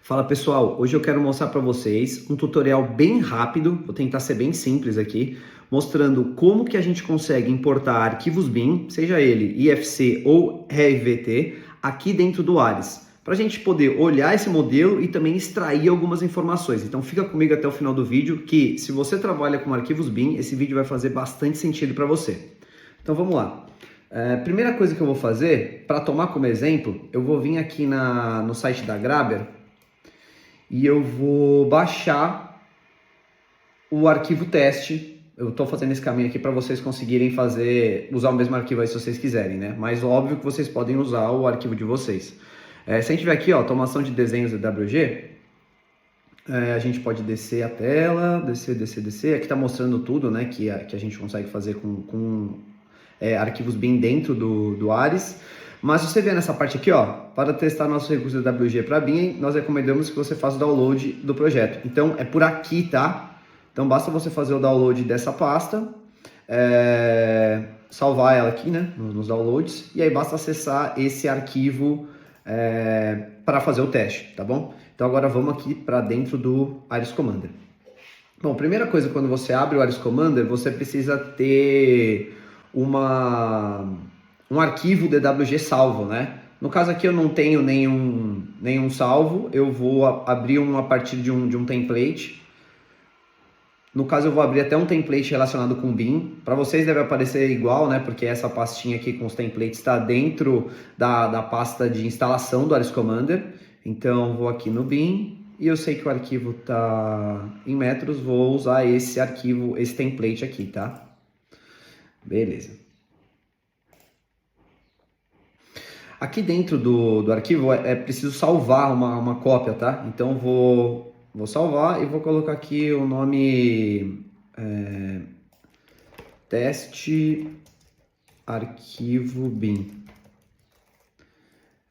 Fala pessoal, hoje eu quero mostrar para vocês um tutorial bem rápido, vou tentar ser bem simples aqui, mostrando como que a gente consegue importar arquivos BIM, seja ele IFC ou RVT, aqui dentro do Ares, para a gente poder olhar esse modelo e também extrair algumas informações. Então fica comigo até o final do vídeo, que se você trabalha com arquivos BIM, esse vídeo vai fazer bastante sentido para você. Então vamos lá. Primeira coisa que eu vou fazer, para tomar como exemplo, eu vou vir aqui no site da Grabber, e eu vou baixar o arquivo teste. Eu estou fazendo esse caminho aqui para vocês conseguirem usar o mesmo arquivo aí se vocês quiserem, né? Mas óbvio que vocês podem usar o arquivo de vocês. Se a gente tiver aqui, ó, automação de desenhos DWG, a gente pode descer a tela, descer. Aqui está mostrando tudo, né, que a gente consegue fazer com arquivos BIM dentro do Ares. Mas se você vier nessa parte aqui, ó, para testar nosso recurso DWG para BIM, nós recomendamos que você faça o download do projeto. Então é por aqui, tá? Então basta você fazer o download dessa pasta, salvar ela aqui, né, nos downloads, e aí basta acessar esse arquivo para fazer o teste, tá bom? Então agora vamos aqui para dentro do Ares Commander. Bom, primeira coisa, quando você abre o Ares Commander, você precisa ter um arquivo DWG salvo, né? No caso aqui eu não tenho nenhum salvo, eu vou abrir a partir de um template. No caso eu vou abrir até um template relacionado com BIM. Para vocês deve aparecer igual, né? Porque essa pastinha aqui com os templates está dentro da pasta de instalação do Ares Commander. Então vou aqui no BIM e eu sei que o arquivo está em metros, vou usar esse arquivo, esse template aqui, tá? Beleza. Aqui dentro do arquivo é preciso salvar uma cópia, tá? Então vou salvar e vou colocar aqui o nome teste arquivo BIM.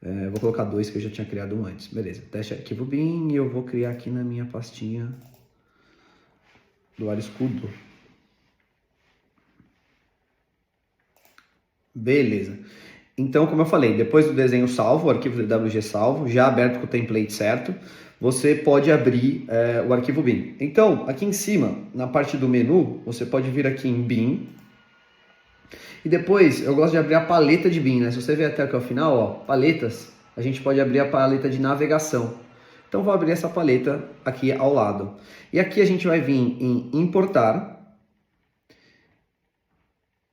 Vou colocar 2 que eu já tinha criado um antes. Beleza, teste arquivo BIM e eu vou criar aqui na minha pastinha do Ares Escudo. Beleza. Então, como eu falei, depois do desenho salvo, o arquivo DWG salvo, já aberto com o template certo, você pode abrir o arquivo BIM. Então, aqui em cima, na parte do menu, você pode vir aqui em BIM. E depois, eu gosto de abrir a paleta de BIM, né? Se você ver até aqui ao final, ó, paletas, a gente pode abrir a paleta de navegação. Então, vou abrir essa paleta aqui ao lado. E aqui a gente vai vir em importar.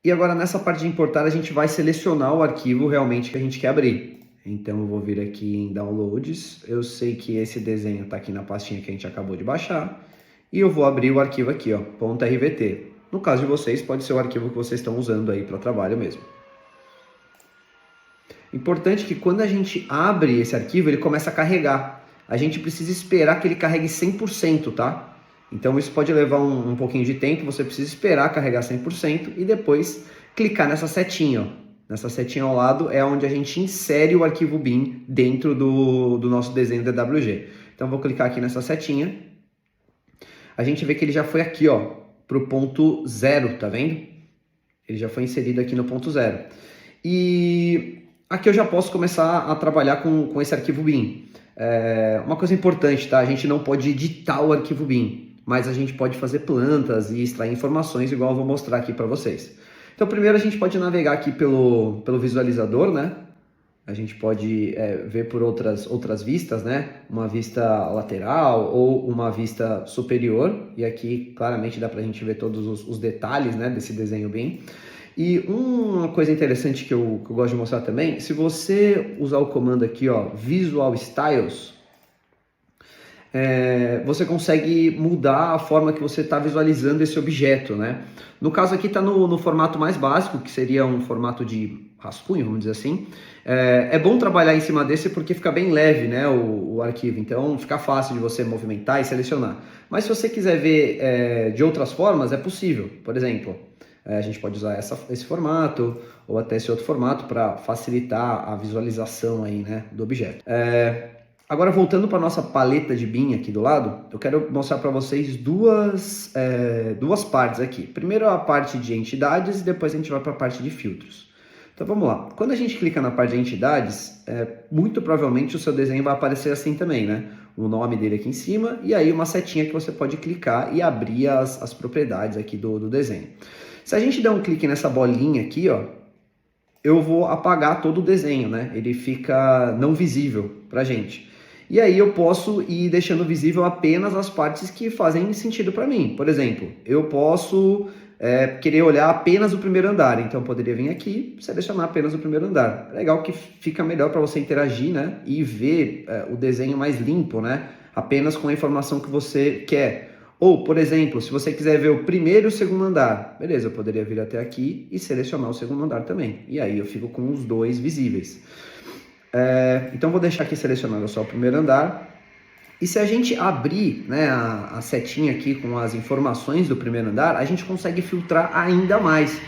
E agora nessa parte de importar a gente vai selecionar o arquivo realmente que a gente quer abrir. Então eu vou vir aqui em downloads, eu sei que esse desenho está aqui na pastinha que a gente acabou de baixar. E eu vou abrir o arquivo aqui, ó, .rvt. No caso de vocês, pode ser o arquivo que vocês estão usando aí para trabalho mesmo. Importante que quando a gente abre esse arquivo, ele começa a carregar. A gente precisa esperar que ele carregue 100%, tá? Então isso pode levar um pouquinho de tempo, você precisa esperar carregar 100% e depois clicar nessa setinha, ó. Nessa setinha ao lado é onde a gente insere o arquivo BIM dentro do nosso desenho DWG. Então vou clicar aqui nessa setinha, a gente vê que ele já foi aqui, ó, para o ponto 0, tá vendo? Ele já foi inserido aqui no ponto 0. E aqui eu já posso começar a trabalhar com esse arquivo BIM. Uma coisa importante, tá? A gente não pode editar o arquivo BIM, mas a gente pode fazer plantas e extrair informações, igual eu vou mostrar aqui para vocês. Então, primeiro a gente pode navegar aqui pelo visualizador, né? A gente pode ver por outras vistas, né? Uma vista lateral ou uma vista superior. E aqui, claramente, dá para a gente ver todos os detalhes, né, desse desenho BIM. E uma coisa interessante que eu gosto de mostrar também, se você usar o comando aqui, ó, Visual Styles, você consegue mudar a forma que você está visualizando esse objeto, né? No caso aqui está no formato mais básico, que seria um formato de rascunho, vamos dizer assim. É bom trabalhar em cima desse porque fica bem leve, né, o arquivo, então fica fácil de você movimentar e selecionar. Mas se você quiser ver de outras formas, é possível. Por exemplo, a gente pode usar esse formato ou até esse outro formato para facilitar a visualização aí, né, do objeto. Agora, voltando para a nossa paleta de BIM aqui do lado, eu quero mostrar para vocês duas partes aqui. Primeiro a parte de entidades e depois a gente vai para a parte de filtros. Então vamos lá. Quando a gente clica na parte de entidades, muito provavelmente o seu desenho vai aparecer assim também, né? o nome dele aqui em cima, e aí uma setinha que você pode clicar e abrir as propriedades aqui do desenho. Se a gente der um clique nessa bolinha aqui, ó, eu vou apagar todo o desenho, né? Ele fica não visível pra gente. E aí eu posso ir deixando visível apenas as partes que fazem sentido para mim. Por exemplo, eu posso querer olhar apenas o primeiro andar, então eu poderia vir aqui e selecionar apenas o primeiro andar. É legal que fica melhor para você interagir, né? E ver o desenho mais limpo, né? Apenas com a informação que você quer. Ou, por exemplo, se você quiser ver o primeiro e o segundo andar, beleza, eu poderia vir até aqui e selecionar o segundo andar também. E aí eu fico com os dois visíveis. Então vou deixar aqui selecionado só o primeiro andar. E se a gente abrir, né, a setinha aqui com as informações do primeiro andar, a gente consegue filtrar ainda mais.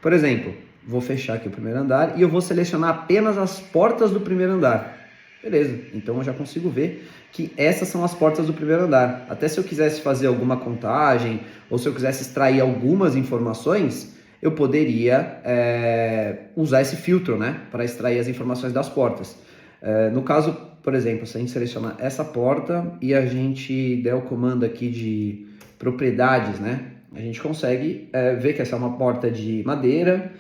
Por exemplo, vou fechar aqui o primeiro andar e eu vou selecionar apenas as portas do primeiro andar. Beleza, então eu já consigo ver que essas são as portas do primeiro andar. Até se eu quisesse fazer alguma contagem ou se eu quisesse extrair algumas informações, eu poderia usar esse filtro, né, para extrair as informações das portas. No caso, por exemplo, se a gente selecionar essa porta e a gente der o comando aqui de propriedades, né, a gente consegue ver que essa é uma porta de madeira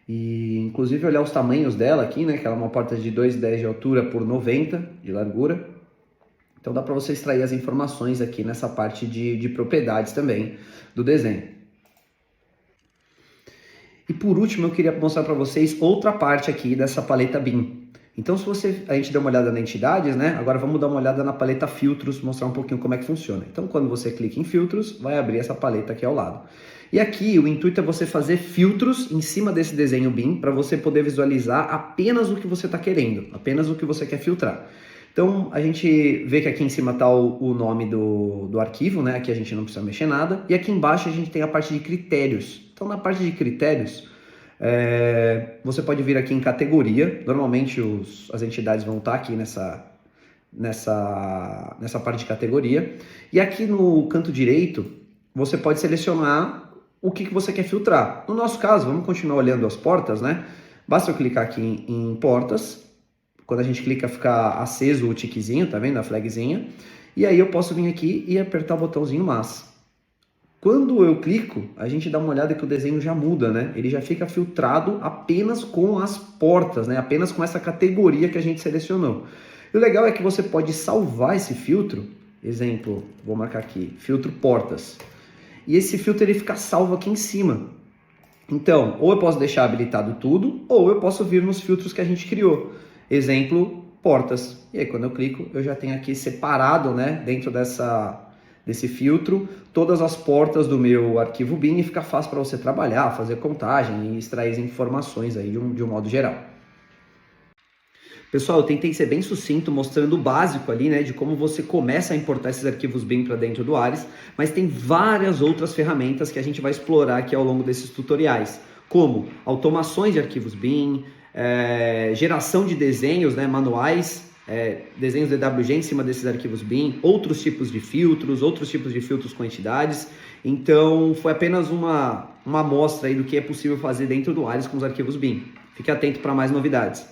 e inclusive olhar os tamanhos dela aqui, né, que ela é uma porta de 2,10 de altura por 90 de largura. Então dá para você extrair as informações aqui nessa parte de propriedades também do desenho. E por último, eu queria mostrar para vocês outra parte aqui dessa paleta BIM. Então, se a gente der uma olhada na entidades, né? Agora vamos dar uma olhada na paleta filtros, mostrar um pouquinho como é que funciona. Então, quando você clica em filtros, vai abrir essa paleta aqui ao lado. E aqui o intuito é você fazer filtros em cima desse desenho BIM para você poder visualizar apenas o que você está querendo, apenas o que você quer filtrar. Então, a gente vê que aqui em cima está o nome do arquivo, né? Aqui a gente não precisa mexer nada. E aqui embaixo a gente tem a parte de critérios. Então, na parte de critérios, você pode vir aqui em categoria. Normalmente as entidades vão estar aqui nessa parte de categoria. E aqui no canto direito, você pode selecionar o que você quer filtrar. No nosso caso, vamos continuar olhando as portas, né? Basta eu clicar aqui em portas. Quando a gente clica, fica aceso o tiquezinho, tá vendo? A flagzinha. E aí eu posso vir aqui e apertar o botãozinho mais. Quando eu clico, a gente dá uma olhada que o desenho já muda, né? Ele já fica filtrado apenas com as portas, né? Apenas com essa categoria que a gente selecionou. E o legal é que você pode salvar esse filtro. Exemplo, vou marcar aqui, filtro portas. E esse filtro ele fica salvo aqui em cima. Então, ou eu posso deixar habilitado tudo, ou eu posso vir nos filtros que a gente criou. Exemplo, portas. E aí quando eu clico, eu já tenho aqui separado, né, dentro desse filtro, todas as portas do meu arquivo BIM e fica fácil para você trabalhar, fazer contagem e extrair informações aí de um modo geral. Pessoal, eu tentei ser bem sucinto, mostrando o básico ali, né, de como você começa a importar esses arquivos BIM para dentro do Ares, mas tem várias outras ferramentas que a gente vai explorar aqui ao longo desses tutoriais, como automações de arquivos BIM, geração de desenhos, né, manuais, desenhos DWG em cima desses arquivos BIM, outros tipos de filtros com entidades. Então foi apenas uma amostra aí do que é possível fazer dentro do Ares com os arquivos BIM. Fique atento para mais novidades.